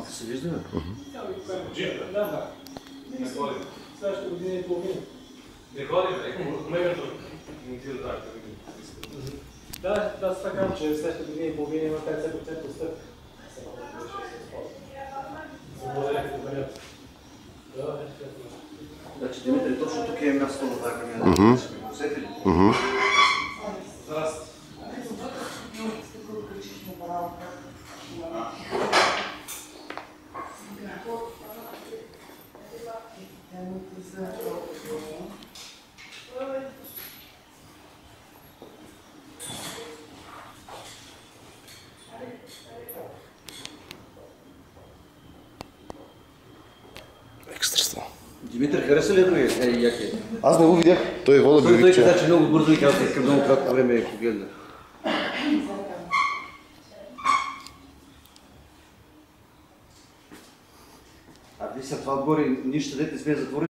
Малко се вижда, бе? Да. Не ходим. Следващата година и половина. Не ходим, времето не ти да Да, аз така казвам, че следващата година и половина има 50% отстъпка. Значи, Димитри, точно тук е място на тази камена. Усети ли? Здрасти. Екстра. Димитър, хареса ли другия? Яки. Аз не го видях. Той вода би Той каза, че много бързо и каза, искам много кратко време и погледна. А ви са това отгоре, нищо дете сме затворили.